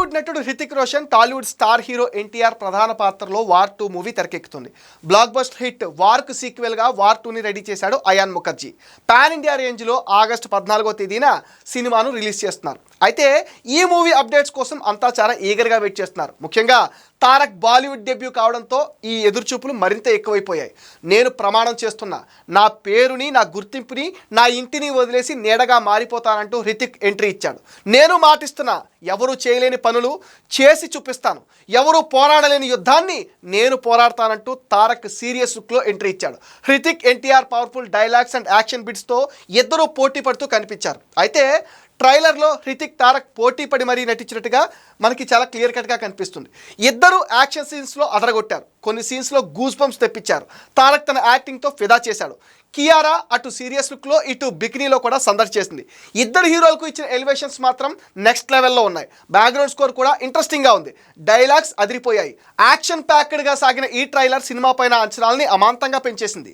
బాలీవుడ్ నటుడు Hrithik Roshan Tollywood star hero NTR ప్రధాన పాత్రలో వార్ 2 మూవీ తెరకెక్కుతుంది. బ్లాక్ బస్టర్ హిట్ వార్కు సీక్వెల్గా వార్ 2ని రెడీ చేశాడు అయాన్ ముఖర్జీ. పాన్ ఇండియా రేంజ్లో ఆగస్టు 14వ తేదీన సినిమాను రిలీజ్ చేస్తున్నారు. అయితే ఈ మూవీ అప్డేట్స్ కోసం అంతా చాలా ఈగర్గా వెయిట్ చేస్తున్నారు. ముఖ్యంగా తారక్ బాలీవుడ్ డెబ్యూ కావడంతో ఈ ఎదురుచూపులు మరింత ఎక్కువైపోయాయి. నేను ప్రమాణం చేస్తున్నా, నా పేరుని, నా గుర్తింపుని, నా ఇంటిని వదిలేసి నీడగా మారిపోతానంటూ హృతిక్ ఎంట్రీ ఇచ్చాడు. నేను మాటిస్తున్నా, ఎవరు చేయలేని పనులు చేసి చూపిస్తాను, ఎవరు పోరాడలేని యుద్ధాన్ని నేను పోరాడతానంటూ తారక్ సీరియస్ లుక్లో ఎంట్రీ ఇచ్చాడు. Hrithik NTR powerful dialogues and action బిట్స్తో ఇద్దరూ పోటీ పడుతూ కనిపించారు. అయితే ట్రైలర్లో హృతిక్ తారక్ పోటీ పడి మరీ నటించినట్టుగా మనకి చాలా క్లియర్ కట్గా కనిపిస్తుంది. ఇద్దరు యాక్షన్ సీన్స్లో అదరగొట్టారు. కొన్ని సీన్స్లో గూస్ బంప్స్ తెప్పించారు. తారక్ తన యాక్టింగ్తో ఫిదా చేశాడు. కియారా అటు సీరియస్ లుక్లో ఇటు బికినీలో కూడా సందడి చేసింది. ఇద్దరు హీరోలకు ఇచ్చిన ఎలివేషన్స్ మాత్రం నెక్స్ట్ లెవెల్లో ఉన్నాయి. బ్యాక్గ్రౌండ్ స్కోర్ కూడా ఇంట్రెస్టింగ్గా ఉంది. డైలాగ్స్ అదిరిపోయాయి. యాక్షన్ ప్యాక్డ్గా సాగిన ఈ ట్రైలర్ సినిమా పైన అంచనాలని అమాంతంగా పెంచేసింది.